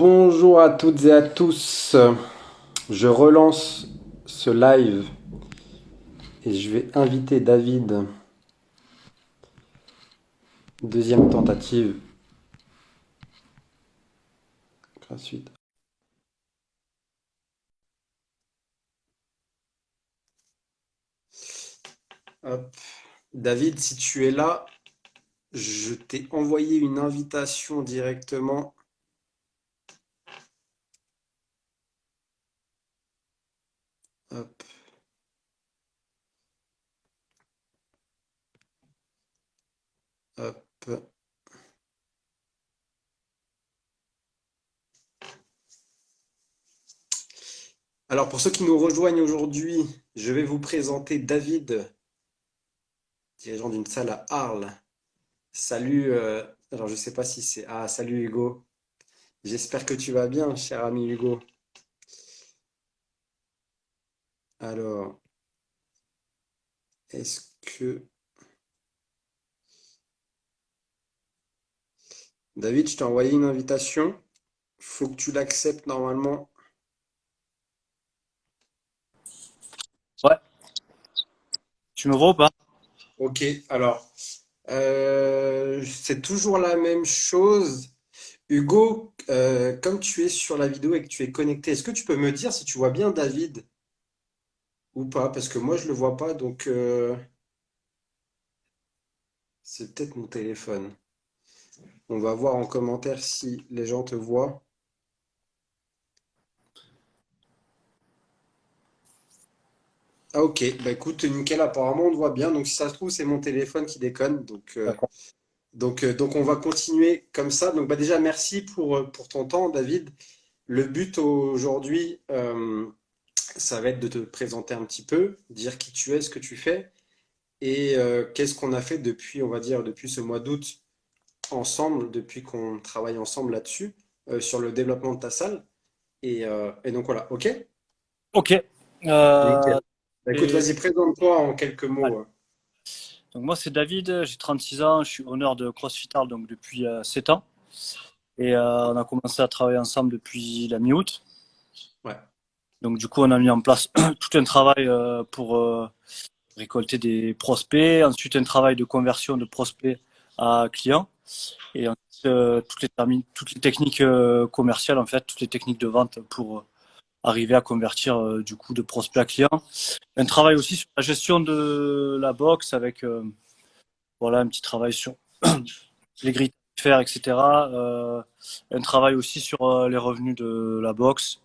Bonjour à toutes et à tous. Je relance ce live et je vais inviter David. Deuxième tentative gratuite. Hop. David, si tu es là, je t'ai envoyé une invitation directement. Hop, hop. Alors pour ceux qui nous rejoignent aujourd'hui, je vais vous présenter David, dirigeant d'une salle à Arles. Salut, alors je sais pas si c'est... Ah, salut Hugo. J'espère que tu vas bien, cher ami Hugo. Alors, est-ce que... David, je t'ai envoyé une invitation. Faut que tu l'acceptes normalement. Ouais, tu me vois ou pas? Ok, alors, c'est toujours la même chose. Hugo, comme tu es sur la vidéo et que tu es connecté, est-ce que tu peux me dire si tu vois bien David ou pas? Parce que moi, je le vois pas, donc c'est peut-être mon téléphone. On va voir en commentaire si les gens te voient. Ah ok, bah écoute, nickel, apparemment on te voit bien, donc si ça se trouve c'est mon téléphone qui déconne, D'accord. donc on va continuer comme ça. Donc bah déjà merci pour ton temps David. Le but aujourd'hui, ça va être de te présenter un petit peu, dire qui tu es, ce que tu fais et qu'est-ce qu'on a fait depuis, on va dire, depuis ce mois d'août ensemble, depuis qu'on travaille ensemble là-dessus, sur le développement de ta salle. Et donc voilà, ok? Ok. Euh, Nickel. Bah, écoute, et- vas-y, présente-toi en quelques allez. mots. Donc moi c'est David, j'ai 36 ans, je suis honneur de CrossFit Arles donc depuis 7 ans. Et on a commencé à travailler ensemble depuis la mi-août. Ouais, Donc du coup on a mis en place tout un travail pour récolter des prospects, ensuite un travail de conversion de prospects à clients. Et ensuite toutes les techniques commerciales en fait, toutes les techniques de vente pour arriver à convertir du coup de prospect à client. Un travail aussi sur la gestion de la box avec voilà un petit travail sur les grilles tarifaires, etc. Un travail aussi sur les revenus de la box,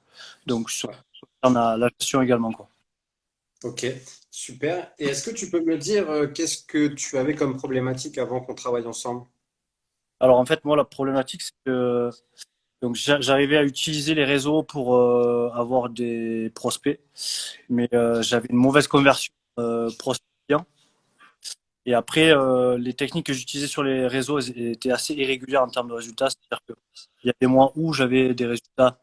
donc sur ouais. la gestion également quoi. Ok, super. Et est-ce que tu peux me dire qu'est-ce que tu avais comme problématique avant qu'on travaille ensemble? Alors en fait moi la problématique c'est que donc j'arrivais à utiliser les réseaux pour avoir des prospects, mais j'avais une mauvaise conversion prospect client. Et après, les techniques que j'utilisais sur les réseaux étaient assez irrégulières en termes de résultats. C'est-à-dire qu'il y a des mois où j'avais des résultats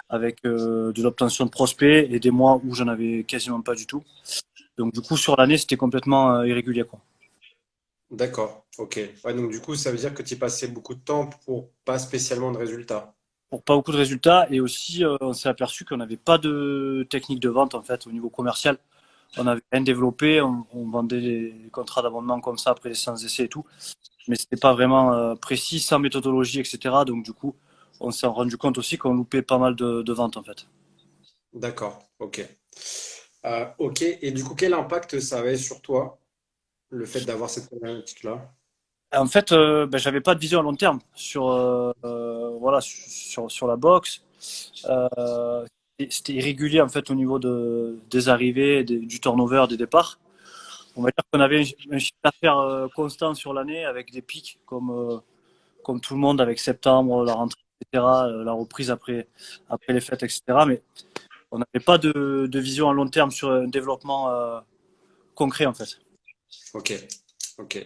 avec de l'obtention de prospects et des mois où j'en avais quasiment pas du tout. Donc du coup, sur l'année, c'était complètement irrégulier, quoi. D'accord, ok. Ouais, donc du coup, ça veut dire que tu y passais beaucoup de temps pour pas spécialement de résultats. Pour pas beaucoup de résultats et aussi, on s'est aperçu qu'on n'avait pas de technique de vente en fait au niveau commercial. On n'avait rien développé, on vendait des contrats d'abonnement comme ça après les séances d'essai et tout. Mais c'était pas vraiment précis, sans méthodologie, etc. Donc du coup, on s'est rendu compte aussi qu'on loupait pas mal de ventes en fait. D'accord, ok. Ok, et du coup, quel impact ça avait sur toi, le fait d'avoir cette problématique-là? En fait, ben, j'avais pas de vision à long terme sur voilà sur la boxe. Euh, C'était irrégulier en fait au niveau des arrivées, du turnover, des départs. On va dire qu'on avait un chiffre d'affaires constant sur l'année avec des pics comme tout le monde avec septembre, la rentrée, etc., la reprise après les fêtes, etc. Mais on n'avait pas de vision à long terme sur un développement concret en fait. Ok, ok.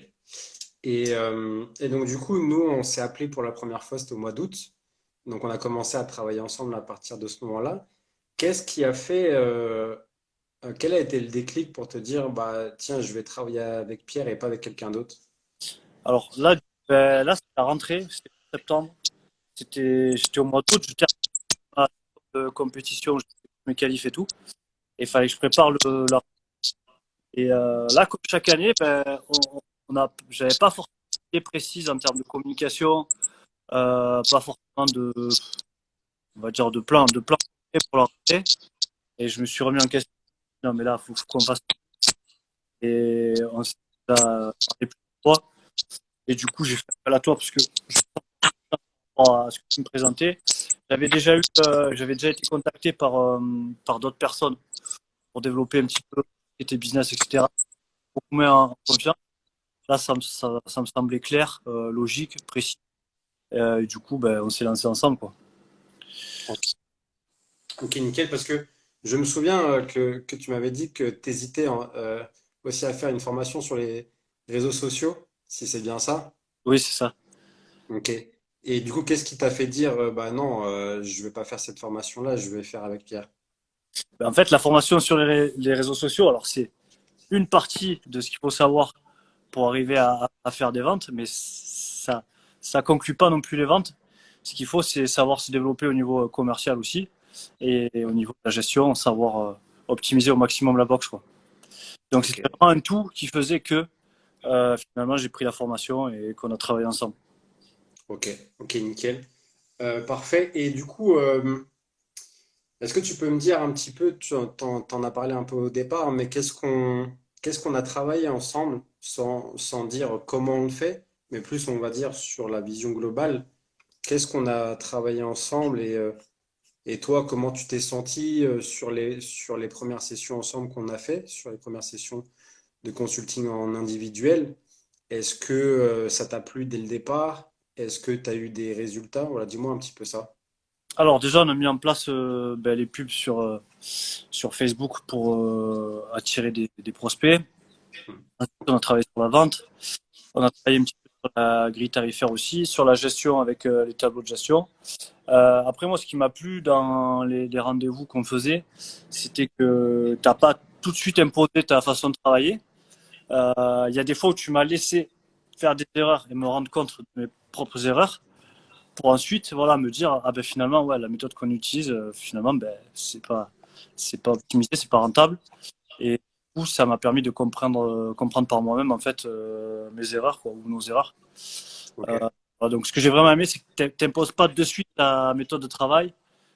Et donc du coup, nous, on s'est appelé pour la première fois, c'était au mois d'août. Donc on a commencé à travailler ensemble à partir de ce moment-là. Qu'est-ce qui a fait, quel a été le déclic pour te dire, bah tiens, je vais travailler avec Pierre et pas avec quelqu'un d'autre? Alors là, ben, là c'est la rentrée, c'était en septembre. J'étais au mois d'août, j'étais à la compétition, je me qualifie et tout. Et il fallait que je prépare la. Et là, comme chaque année, ben, j'avais pas forcément d'idée précise en termes de communication, pas forcément on va dire de plan pour la rentrée. Et je me suis remis en question. Non, mais là, faut qu'on fasse. Et on s'est parlé plus de fois. Et du coup, j'ai fait appel à toi parce que je à ce que tu me présentais. J'avais déjà été contacté par d'autres personnes pour développer un petit peu tes business, etc. Beaucoup moins en confiance. Là, ça me semblait clair, logique, précis. Et du coup, ben, on s'est lancé ensemble, quoi. Ok, nickel, parce que je me souviens que tu m'avais dit que tu hésitais aussi à faire une formation sur les réseaux sociaux, si c'est bien ça. Oui, c'est ça. Ok. Et du coup, qu'est-ce qui t'a fait dire, bah non, je vais pas faire cette formation-là, je vais faire avec Pierre. Ben, en fait, la formation sur les réseaux sociaux, alors c'est une partie de ce qu'il faut savoir pour arriver à faire des ventes, mais ça conclut pas non plus les ventes. Ce qu'il faut, c'est savoir se développer au niveau commercial aussi et au niveau de la gestion, savoir optimiser au maximum la box, quoi. Donc Ok, c'était vraiment un tout qui faisait que finalement j'ai pris la formation et qu'on a travaillé ensemble. ok, ok, nickel. Parfait. Et du coup, est-ce que tu peux me dire un petit peu, t'en as parlé un peu au départ, mais qu'est-ce qu'on a travaillé ensemble sans dire comment on le fait, mais plus on va dire sur la vision globale. Qu'est-ce qu'on a travaillé ensemble et toi, comment tu t'es senti sur les premières sessions ensemble qu'on a fait, sur les premières sessions de consulting en individuel? Est-ce que ça t'a plu dès le départ? Est-ce que tu as eu des résultats? Voilà, dis-moi un petit peu ça. Alors déjà on a mis en place ben, les pubs sur Facebook pour attirer des prospects. Hmm. Ensuite, on Ok. a travaillé sur la vente. On a travaillé un petit peu sur la grille tarifaire aussi, sur la gestion avec les tableaux de gestion. Après, moi, ce qui m'a plu dans les rendez-vous qu'on faisait, c'était que tu n'as pas tout de suite imposé ta façon de travailler. Il y a des fois où tu m'as laissé faire des erreurs et me rendre compte de mes propres erreurs pour ensuite voilà, me dire, ah ben finalement, ouais, la méthode qu'on utilise, finalement, ben, c'est pas optimisé, c'est pas rentable. Et du coup, ça m'a permis de comprendre par moi-même, en fait, mes erreurs, quoi, ou nos erreurs. Ok. Euh, voilà, donc, ce que j'ai vraiment aimé, c'est que tu n'imposes pas de suite ta méthode de travail.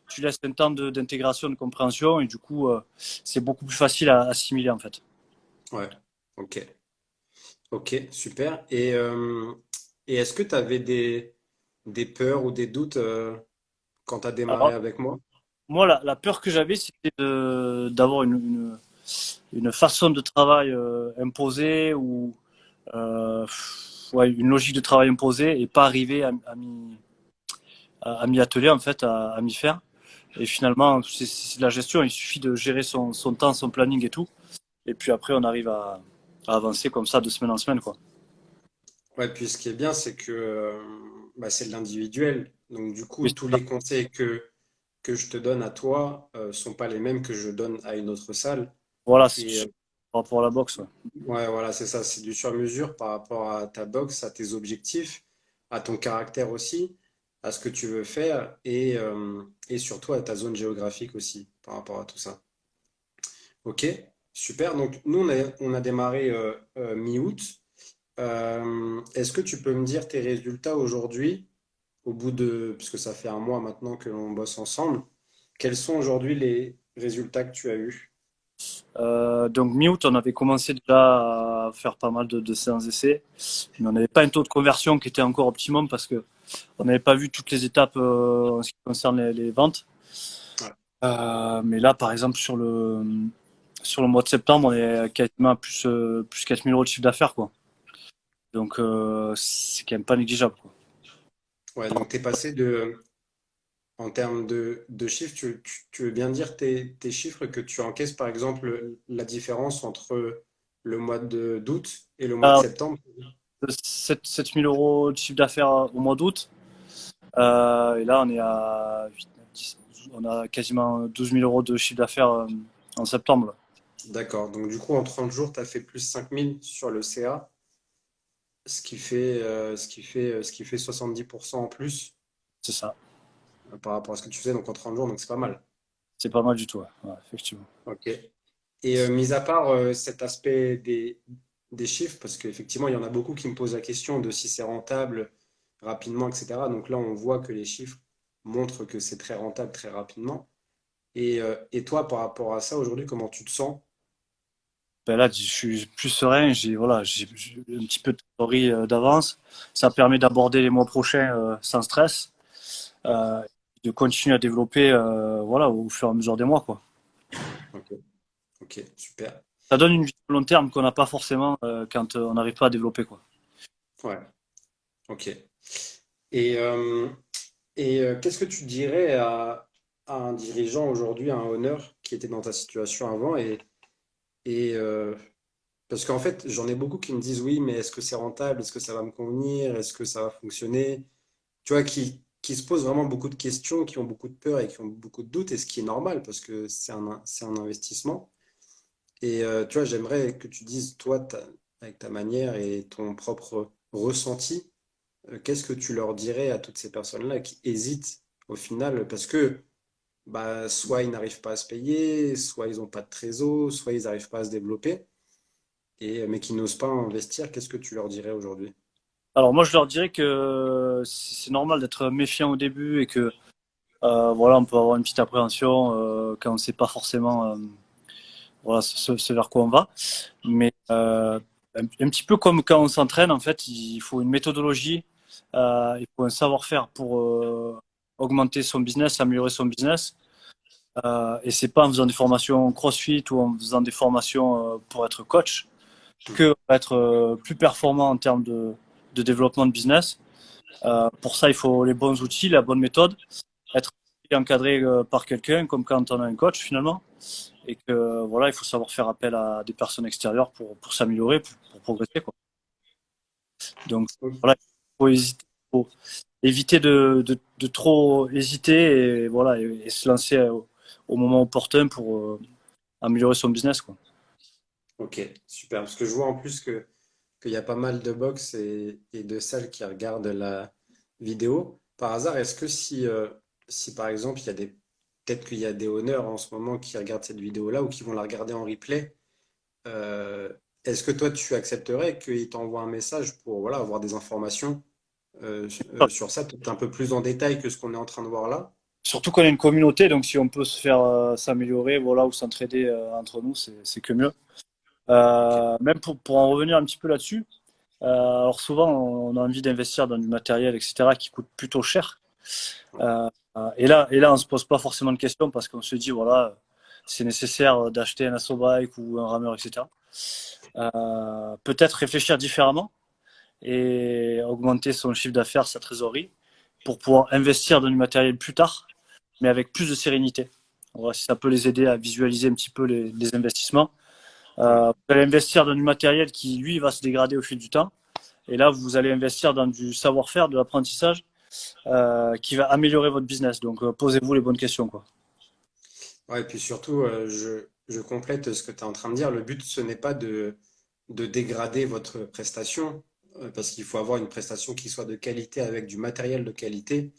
Tu laisses un temps d'intégration, de compréhension, et du coup, c'est beaucoup plus facile à assimiler, en fait. Ouais. Ok. Ok, super. Et est-ce que tu avais des peurs ou des doutes quand tu as démarré Alors, avec moi? moi, la peur que j'avais, c'était d'avoir une façon de travail imposée ou ouais, une logique de travail imposée et pas arriver à m'y atteler, en fait, à m'y faire. Et finalement, c'est de la gestion. Il suffit de gérer son temps, son planning et tout. Et puis après, on arrive à avancer comme ça de semaine en semaine, quoi. Ouais, puis ce qui est bien, c'est que bah, c'est de l'individuel. Donc du coup, Oui, tous c'est ça. les conseils que je te donne à toi sont pas les mêmes que je donne à une autre salle. Voilà, c'est Et par rapport à la boxe. Ouais. ouais, voilà, c'est ça, c'est du sur-mesure par rapport à ta boxe, à tes objectifs, à ton caractère aussi, à ce que tu veux faire et surtout à ta zone géographique aussi par rapport à tout ça. Ok, super. Donc nous, on a démarré mi-août. Est-ce que tu peux me dire tes résultats aujourd'hui, puisque ça fait un mois maintenant que l'on bosse ensemble, quels sont aujourd'hui les résultats que tu as eus? Donc mi-août, on avait commencé déjà à faire pas mal de séances d'essai, mais on n'avait pas un taux de conversion qui était encore optimum parce que on n'avait pas vu toutes les étapes en ce qui concerne les ventes. Ouais. Mais là, par exemple, sur le mois de septembre, on est quasiment à plus 4 000 euros de chiffre d'affaires, quoi. Donc, c'est quand même pas négligeable, quoi. Ouais, donc tu es passé en termes de chiffres, tu veux bien dire tes chiffres que tu encaisses, par exemple, la différence entre le mois d'août et le mois de Là, septembre? 7 000 euros de chiffre d'affaires au mois d'août. Et là, on est à 8, 10, on a quasiment 12 000 euros de chiffre d'affaires en septembre, là. D'accord. Donc, du coup, en 30 jours, tu as fait plus 5 000 sur le CA, ce qui fait 70% en plus. c'est ça. par rapport à ce que tu faisais donc en 30 jours, donc c'est pas mal. C'est pas mal du tout, ouais. Ouais, effectivement. Ok. Et mis à part cet aspect des chiffres, parce qu'effectivement, il y en a beaucoup qui me posent la question de si c'est rentable rapidement, etc. Donc là, on voit que les chiffres montrent que c'est très rentable très rapidement. Et toi, par rapport à ça, aujourd'hui, comment tu te sens? Ben là, je suis plus serein, j'ai un petit peu de trésorerie d'avance. Ça permet d'aborder les mois prochains sans stress, euh, de continuer à développer voilà, au fur et à mesure des mois, quoi. Ok, ok, super. Ça donne une vision long terme qu'on n'a pas forcément quand on n'arrive pas à développer, quoi. Ouais, ok. Et, euh, qu'est-ce que tu dirais à un dirigeant aujourd'hui, à un honneur qui était dans ta situation avant et, parce qu'en fait, j'en ai beaucoup qui me disent oui, mais est-ce que c'est rentable? Est-ce que ça va me convenir? Est-ce que ça va fonctionner? Tu vois, qui se posent vraiment beaucoup de questions, qui ont beaucoup de peur et qui ont beaucoup de doutes, et ce qui est normal parce que c'est un investissement. Et tu vois, j'aimerais que tu dises, toi, avec ta manière et ton propre ressenti, qu'est-ce que tu leur dirais à toutes ces personnes-là qui hésitent au final parce que bah, soit ils n'arrivent pas à se payer, soit ils n'ont pas de trésor, soit ils n'arrivent pas à se développer, mais qui n'osent pas investir, qu'est-ce que tu leur dirais aujourd'hui? Alors moi, je leur dirais que c'est normal d'être méfiant au début et que voilà, on peut avoir une petite appréhension quand on ne sait pas forcément voilà, ce vers quoi on va. Mais un petit peu comme quand on s'entraîne, en fait, il faut une méthodologie, il faut un savoir-faire pour augmenter son business, améliorer son business. Et c'est pas en faisant des formations CrossFit ou en faisant des formations pour être coach que on va être plus performant en termes de développement de business. Pour ça, il faut les bons outils, la bonne méthode, être encadré par quelqu'un, comme quand on a un coach finalement. Et que voilà, il faut savoir faire appel à des personnes extérieures pour s'améliorer, pour progresser, quoi. Donc voilà, il faut hésiter, faut éviter de trop hésiter et voilà et se lancer au moment opportun pour améliorer son business, quoi. Ok, super. Parce que je vois en plus qu'il y a pas mal de box et de salles qui regardent la vidéo. Par hasard, est-ce que si par exemple, peut-être qu'il y a des honneurs en ce moment qui regardent cette vidéo-là ou qui vont la regarder en replay, euh, est-ce que toi tu accepterais qu'ils t'envoient un message pour voilà, avoir des informations sur ça, peut-être un peu plus en détail que ce qu'on est en train de voir là? Surtout qu'on est une communauté, donc si on peut se faire s'améliorer, voilà, ou s'entraider entre nous, c'est que mieux. Ok. Même pour en revenir un petit peu là-dessus, alors souvent on a envie d'investir dans du matériel, etc., qui coûte plutôt cher. Euh, et là, on se pose pas forcément de questions parce qu'on se dit, voilà, c'est nécessaire d'acheter un assobike ou un rameur, etc. Peut-être réfléchir différemment et augmenter son chiffre d'affaires, sa trésorerie, pour pouvoir investir dans du matériel plus tard, mais avec plus de sérénité. Voilà, si ça peut les aider à visualiser un petit peu les investissements. Ouais. Vous allez investir dans du matériel qui, lui, va se dégrader au fil du temps. Et là, vous allez investir dans du savoir-faire, de l'apprentissage, qui va améliorer votre business. Donc, posez-vous les bonnes questions, quoi. Ouais, et puis surtout, je complète ce que tu es en train de dire. Le but, ce n'est pas de dégrader votre prestation, parce qu'il faut avoir une prestation qui soit de qualité avec du matériel de qualité.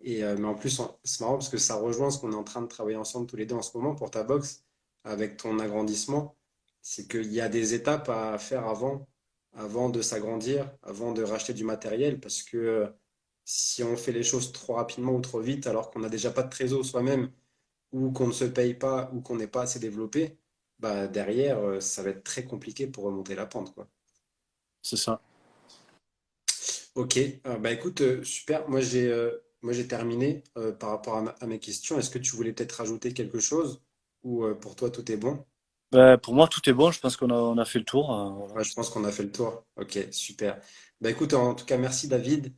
Mais en plus, c'est marrant parce que ça rejoint ce qu'on est en train de travailler ensemble tous les deux en ce moment pour ta box, avec ton agrandissement. C'est qu'il y a des étapes à faire avant de s'agrandir, avant de racheter du matériel, parce que si on fait les choses trop rapidement ou trop vite, alors qu'on n'a déjà pas de trésor soi-même, ou qu'on ne se paye pas, ou qu'on n'est pas assez développé, bah derrière, ça va être très compliqué pour remonter la pente, quoi. C'est ça. Ok, bah écoute, super. Moi j'ai terminé par rapport à mes questions. Est-ce que tu voulais peut-être rajouter quelque chose ou pour toi tout est bon? Ben, pour moi, tout est bon. Je pense qu'on a fait le tour. Voilà. Ouais, je pense qu'on a fait le tour. Ok, super. Bah écoute, en tout cas, merci David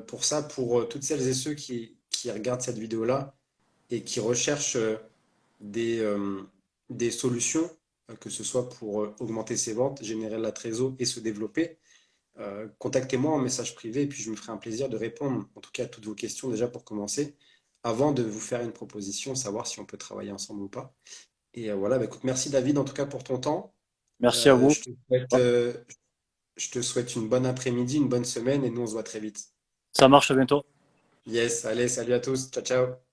pour ça, pour toutes celles et ceux qui regardent cette vidéo-là et qui recherchent des, euh, des solutions, que ce soit pour augmenter ses ventes, générer de la trésor et se développer. Contactez-moi en message privé et puis je me ferai un plaisir de répondre, en tout cas à toutes vos questions déjà pour commencer, avant de vous faire une proposition, savoir si on peut travailler ensemble ou pas. Et voilà, bah, écoute, merci David en tout cas pour ton temps. Merci à vous. Je te souhaite une bonne après-midi, une bonne semaine et nous on se voit très vite. Ça marche, à bientôt. Yes, allez, salut à tous. Ciao, ciao.